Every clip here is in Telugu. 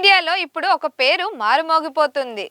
మీడియాలో ఇప్పుడు ఒక పేరు మారుమోగిపోతుంది.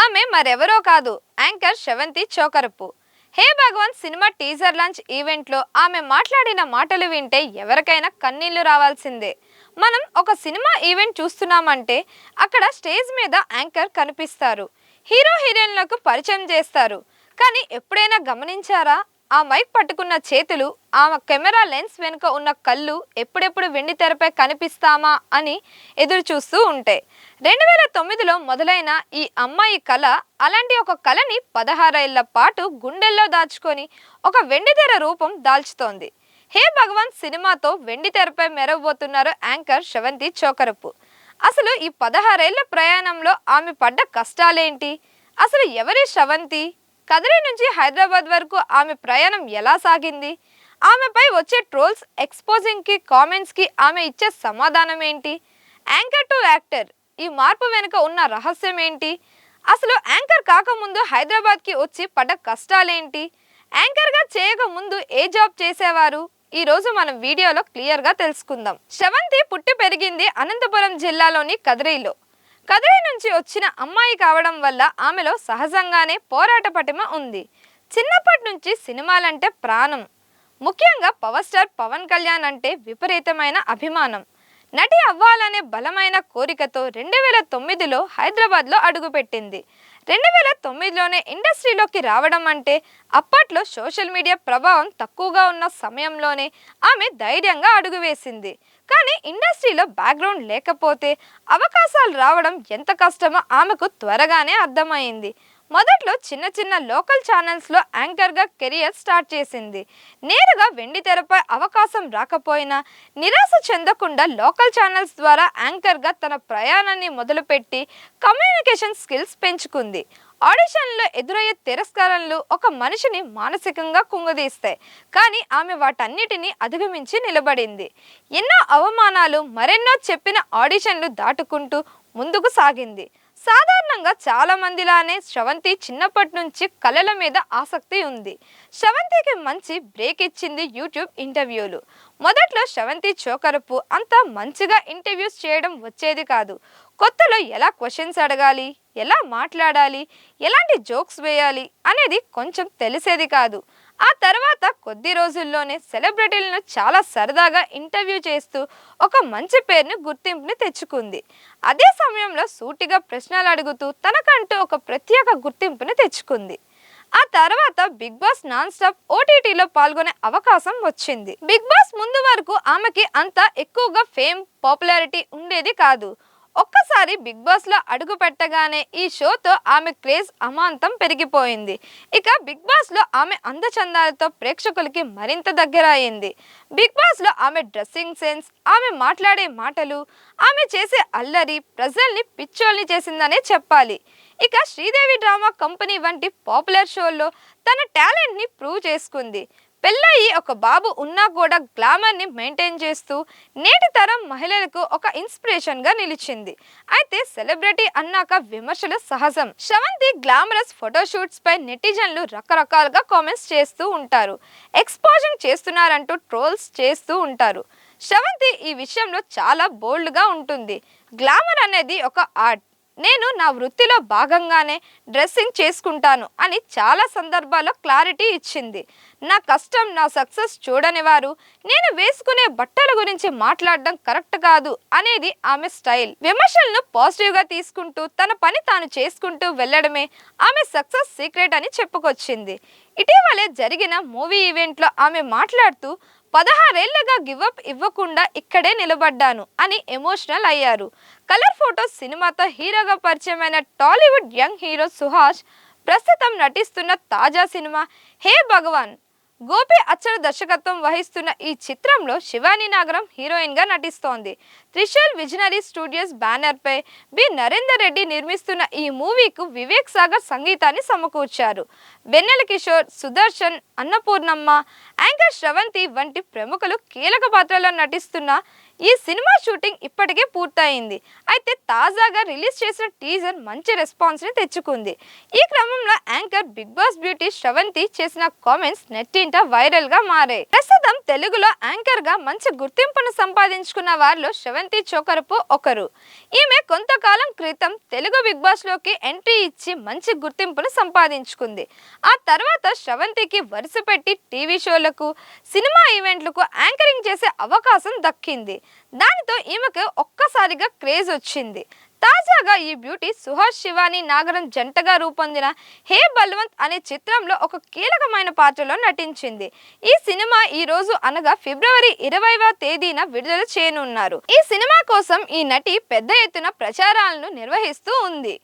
ఆమె మరెవరో కాదు, యాంకర్ శ్రవంతి చోకరపు. హే భగవాన్ సినిమా టీజర్ లాంచ్ ఈవెంట్లో ఆమె మాట్లాడిన మాటలు వింటే ఎవరికైనా కన్నీళ్లు రావాల్సిందే. మనం ఒక సినిమా ఈవెంట్ చూస్తున్నామంటే అక్కడ స్టేజ్ మీద యాంకర్ కనిపిస్తారు, హీరో హీరోయిన్లకు పరిచయం చేస్తారు. కానీ ఎప్పుడైనా గమనించారా, ఆ మైక్ పట్టుకున్న చేతులు, ఆ కెమెరా లెన్స్ వెనుక ఉన్న కళ్ళు ఎప్పుడెప్పుడు వెండి తెరపై కనిపిస్తామా అని ఎదురు చూస్తూ ఉంటాయి. 2009లో మొదలైన ఈ అమ్మాయి కళ అలాంటి ఒక కళని 16 ఏళ్ల పాటు గుండెల్లో దాచుకొని ఒక వెండితెర రూపం దాల్చుతోంది. హే భగవాన్ సినిమాతో వెండి తెరపై మెరవబోతున్నారు యాంకర్ శ్రవంతి చోకరపు. అసలు ఈ 16 ఏళ్ల ప్రయాణంలో ఆమె పడ్డ కష్టాలేంటి? అసలు ఎవరి శ్రవంతి? కదిరి నుంచి హైదరాబాద్ వరకు ఆమె ప్రయాణం ఎలా సాగింది? ఆమెపై వచ్చే ట్రోల్స్, ఎక్స్పోజింగ్ కి, కామెంట్స్ కి ఆమె ఇచ్చే సమాధానం ఏంటి? యాంకర్ టు యాక్టర్, ఈ మార్పు వెనుక ఉన్న రహస్యం ఏంటి? అసలు యాంకర్ కాకముందు హైదరాబాద్ కి వచ్చి పడ్డ కష్టాలేంటి? యాంకర్ గా చేయక ముందు ఏ జాబ్ చేసేవారు? ఈ రోజు మనం వీడియోలో క్లియర్ గా తెలుసుకుందాం. శ్రవంతి పుట్టి పెరిగింది అనంతపురం జిల్లాలోని కదిరిలో. కదిరి నుంచి వచ్చిన అమ్మాయి కావడం వల్ల ఆమెలో సహజంగానే పోరాట పటిమ ఉంది. చిన్నప్పటి నుంచి సినిమాలంటే ప్రాణం. ముఖ్యంగా పవర్ స్టార్ పవన్ కళ్యాణ్ అంటే విపరీతమైన అభిమానం. నటి అవ్వాలనే బలమైన కోరికతో 2009లో హైదరాబాద్లో అడుగుపెట్టింది. 2009లోనే ఇండస్ట్రీలోకి రావడం అంటే అప్పట్లో సోషల్ మీడియా ప్రభావం తక్కువగా ఉన్న సమయంలోనే ఆమె ధైర్యంగా అడుగువేసింది. కానీ ఇండస్ట్రీలో బ్యాక్గ్రౌండ్ లేకపోతే అవకాశాలు రావడం ఎంత కష్టమో ఆమెకు త్వరగానే అర్థమైంది. మొదట్లో చిన్న చిన్న లోకల్ ఛానల్స్లో యాంకర్గా కెరియర్ స్టార్ట్ చేసింది. నేరుగా వెండి తెరపై అవకాశం రాకపోయినా నిరాశ చెందకుండా లోకల్ ఛానల్స్ ద్వారా యాంకర్గా తన ప్రయాణాన్ని మొదలుపెట్టి కమ్యూనికేషన్ స్కిల్స్ పెంచుకుంది. ఆడిషన్లో ఎదురయ్యే తిరస్కారాలు ఒక మనిషిని మానసికంగా కుంగదీస్తాయి. కానీ ఆమె వాటన్నిటినీ అధిగమించి నిలబడింది. ఎన్నో అవమానాలు, మరెన్నో చెప్పిన ఆడిషన్లు దాటుకుంటూ ముందుకు సాగింది. సాధారణంగా చాలా మందిలానే శ్రవంతి చిన్నప్పటి నుంచి కళల మీద ఆసక్తి ఉంది. శ్రవంతికి మంచి బ్రేక్ ఇచ్చింది యూట్యూబ్ ఇంటర్వ్యూలు. మొదట్లో శ్రవంతి చోకరపు అంత మంచిగా ఇంటర్వ్యూస్ చేయడం వచ్చేది కాదు. కొత్తలో ఎలా క్వశ్చన్స్ అడగాలి, ఎలా మాట్లాడాలి, ఎలాంటి జోక్స్ వేయాలి అనేది కొంచెం తెలిసేది కాదు. ఆ తర్వాత కొద్ది రోజుల్లోనే సెలబ్రిటీలను చాలా సరదాగా ఇంటర్వ్యూ చేస్తూ ఒక మంచి పేరుని, గుర్తింపుని తెచ్చుకుంది. అదే సమయంలో సూటిగా ప్రశ్నలు అడుగుతూ తనకంటూ ఒక ప్రత్యేక గుర్తింపుని తెచ్చుకుంది. ఆ తర్వాత బిగ్ బాస్ నాన్ స్టాప్ ఓటీటీలో పాల్గొనే అవకాశం వచ్చింది. బిగ్ బాస్ ముందు వరకు ఆమెకి అంత ఎక్కువగా ఫేమ్, పాపులారిటీ ఉండేది కాదు. ఒక్కసారి బిగ్ బాస్ లో అడుగు పెట్టగానే ఈ షోతో ఆమె క్రేజ్ అమాంతం పెరిగిపోయింది. ఇక బిగ్ బాస్ లో ఆమె అందచందాలతో ప్రేక్షకులకి మరింత దగ్గర అయింది. బిగ్ బాస్ లో ఆమె డ్రెస్సింగ్ సెన్స్, ఆమె మాట్లాడే మాటలు, ఆమె చేసే అల్లరి ప్రజల్ని పిచ్చోల్ని చేసిందనే చెప్పాలి. ఇక శ్రీదేవి డ్రామా కంపెనీ వంటి పాపులర్ షోల్లో తన టాలెంట్ ని ప్రూవ్ చేసుకుంది. పెళ్ళయి ఒక బాబు ఉన్నా కూడా గ్లామర్ ని మెయింటైన్ చేస్తూ నేటి తరం మహిళలకు ఒక ఇన్స్పిరేషన్ గా నిలిచింది. అయితే సెలబ్రిటీ అన్నాక విమర్శలు సహజం. శ్రవంతి గ్లామరస్ ఫోటోషూట్స్ పై నెటిజన్లు రకరకాలుగా కామెంట్స్ చేస్తూ ఉంటారు. ఎక్స్పోజింగ్ చేస్తున్నారంటూ ట్రోల్స్ చేస్తూ ఉంటారు. శ్రవంతి ఈ విషయంలో చాలా బోల్డ్ గా ఉంటుంది. గ్లామర్ అనేది ఒక ఆర్ట్. నేను నా వృత్తిలో భాగంగానే డ్రెస్సింగ్ చేసుకుంటాను అని చాలా సందర్భాల్లో క్లారిటీ ఇచ్చింది. నా కష్టం, నా సక్సెస్ చూడని వారు నేను వేసుకునే బట్టల గురించి మాట్లాడడం కరెక్ట్ కాదు అనేది ఆమె స్టైల్. విమర్శలను పాజిటివ్గా తీసుకుంటూ తన పని తాను చేసుకుంటూ వెళ్ళడమే ఆమె సక్సెస్ సీక్రెట్ అని చెప్పుకొచ్చింది. ఇటీవలే జరిగిన మూవీ ఈవెంట్లో ఆమె మాట్లాడుతూ 16 ఏళ్లుగా గివప్ ఇవ్వకుండా ఇక్కడే నిలబడ్డాను అని ఎమోషనల్ అయ్యారు. కలర్ ఫోటోస్ సినిమాతో హీరోగా పరిచయమైన టాలీవుడ్ యంగ్ హీరో సుహాస్ ప్రస్తుతం నటిస్తున్న తాజా సినిమా హే భగవాన్. గోపి అచ్చర్ దర్శకత్వం వహిస్తున్న ఈ చిత్రంలో శివాని నాగరం హీరోయిన్ గా నటిస్తోంది. త్రిశూల్ విజనరీ స్టూడియోస్ బ్యానర్ పై బి నరేందర్ రెడ్డి నిర్మిస్తున్న ఈ మూవీకు వివేక్ సాగర్ సంగీతాన్ని సమకూర్చారు. వెన్నెల కిషోర్, సుదర్శన్, అన్నపూర్ణమ్మ, యాంకర్ శ్రవంతి వంటి ప్రముఖులు కీలక పాత్రలో నటిస్తున్న ఈ సినిమా షూటింగ్ ఇప్పటికే పూర్తయింది. అయితే తాజాగా రిలీజ్ చేసిన టీజర్ మంచి రెస్పాన్స్ ని తెచ్చుకుంది. ఈ క్రమంలో anchor Bigg Boss beauty Sravanthi చేసిన కామెంట్స్ నెట్టింట వైరల్ గా మారాయి. ప్రస్తుతం తెలుగులో యాంకర్ గా మంచి గుర్తింపును సంపాదించుకున్న వారిలో శ్రవంతి చోకరపు ఒకరు. ఈమె కొంతకాలం క్రితం తెలుగు బిగ్ బాస్ లోకి ఎంట్రీ ఇచ్చి మంచి గుర్తింపును సంపాదించుకుంది. ఆ తర్వాత శ్రవంతికి వరుస పెట్టి టీవీ షోలకు, సినిమా ఈవెంట్లకు యాంకరింగ్ చేసే అవకాశం దక్కింది. దానితో ఈమెకు ఒక్కసారిగా క్రేజ్ వచ్చింది. తాజాగా ఈ బ్యూటీ సుహాస్ శివాని నాగరం జంటగా రూపొందిన హే బల్వంత్ అనే చిత్రంలో ఒక కీలకమైన పాత్రలో నటించింది. ఈ సినిమా ఈ రోజు అనగా ఫిబ్రవరి 20వ తేదీన విడుదల చేయనున్నారు. ఈ సినిమా కోసం ఈ నటి పెద్ద ఎత్తున ప్రచారాలను నిర్వహిస్తూ ఉంది.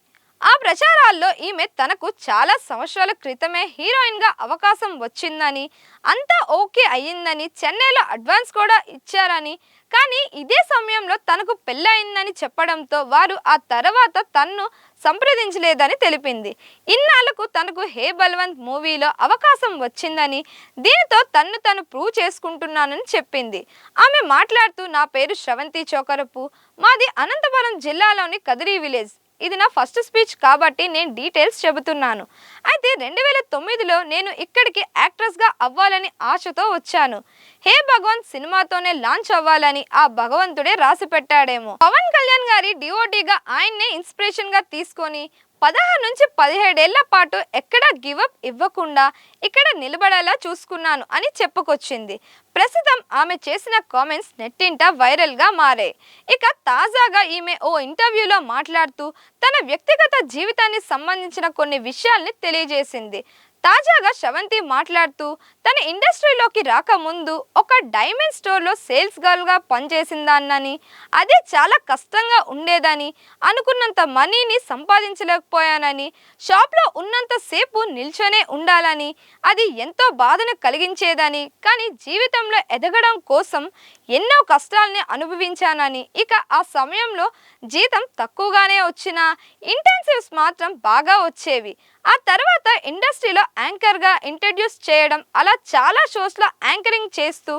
ఆ ప్రచారాల్లో ఈమె తనకు చాలా సంవత్సరాల క్రితమే హీరోయిన్ గా అవకాశం వచ్చిందని, అంతా ఓకే అయ్యిందని, చెన్నైలో అడ్వాన్స్ కూడా ఇచ్చారని, కానీ ఇదే సమయంలో తనకు పెళ్ళయిందని చెప్పడంతో వారు ఆ తర్వాత తన్ను సంప్రదించలేదని తెలిపింది. ఇన్నాళ్లకు తనకు హే బల్వంత్ మూవీలో అవకాశం వచ్చిందని, దీనితో తను ప్రూవ్ చేసుకుంటున్నానని చెప్పింది. ఆమె మాట్లాడుతూ, నా పేరు శ్రవంతి చోకరపు, మాది అనంతపురం జిల్లాలోని కదిరి విలేజ్. ఇది నా ఫస్ట్ స్పీచ్ కాబట్టి నేను డీటెయిల్స్ చెబుతున్నాను. అయితే 2009లో నేను ఇక్కడికి యాక్ట్రెస్గా అవ్వాలని ఆశతో వచ్చాను. హే భగవాన్ సినిమాతోనే లాంచ్ అవ్వాలని ఆ భగవంతుడే రాసి పెట్టాడేమో. పవన్ కళ్యాణ్ గారి డివోటీగా ఆయన్నే ఇన్స్పిరేషన్గా తీసుకొని 16 నుంచి 17 ఏళ్ల పాటు ఎక్కడా గివప్ ఇవ్వకుండా ఇక్కడ నిలబడేలా చూసుకున్నాను అని చెప్పుకొచ్చింది. ప్రస్తుతం ఆమె చేసిన కామెంట్స్ నెట్టింట వైరల్గా మారాయి. ఇక తాజాగా ఈమె ఓ ఇంటర్వ్యూలో మాట్లాడుతూ తన వ్యక్తిగత జీవితానికి సంబంధించిన కొన్ని విషయాల్ని తెలియజేసింది. తాజాగా శ్రవంతి మాట్లాడుతూ తన ఇండస్ట్రీలోకి రాకముందు ఒక డైమండ్ స్టోర్లో సేల్స్ గర్ల్గా పనిచేసిందానని, అదే చాలా కష్టంగా ఉండేదని, అనుకున్నంత మనీని సంపాదించలేకపోయానని, షాప్లో ఉన్నంతసేపు నిల్చొనే ఉండాలని, అది ఎంతో బాధను కలిగించేదని, కానీ జీవితంలో ఎదగడం కోసం ఎన్నో కష్టాలని అనుభవించానని, ఇక ఆ సమయంలో జీతం తక్కువగానే వచ్చినా ఇంటెన్సివ్స్ మాత్రం బాగా వచ్చేవి. ఆ తర్వాత ఇండస్ట్రీలో యాంకర్గా ఇంట్రడ్యూస్ చేయడం, అలా చాలా షోస్లో యాంకరింగ్ చేస్తూ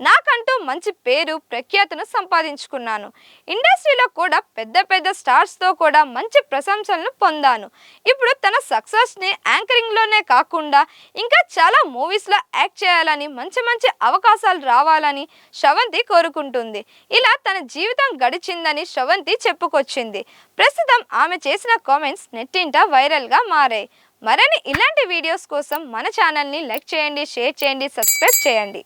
నాకంటూ మంచి పేరు ప్రఖ్యాతను సంపాదించుకున్నాను. ఇండస్ట్రీలో కూడా పెద్ద పెద్ద స్టార్స్తో కూడా మంచి ప్రశంసలను పొందాను. ఇప్పుడు తన సక్సెస్ని యాంకరింగ్లోనే కాకుండా ఇంకా చాలా మూవీస్లో యాక్ట్ చేయాలని, మంచి మంచి అవకాశాలు రావాలని శ్రవంతి కోరుకుంటుంది. ఇలా తన జీవితం గడిచిందని శ్రవంతి చెప్పుకొచ్చింది. ప్రస్తుతం ఆమె చేసిన కామెంట్స్ నెట్టింట వైరల్గా మారాయి. మరిన్ని ఇలాంటి వీడియోస్ కోసం మన ఛానల్ని లైక్ చేయండి, షేర్ చేయండి, సబ్స్క్రైబ్ చేయండి.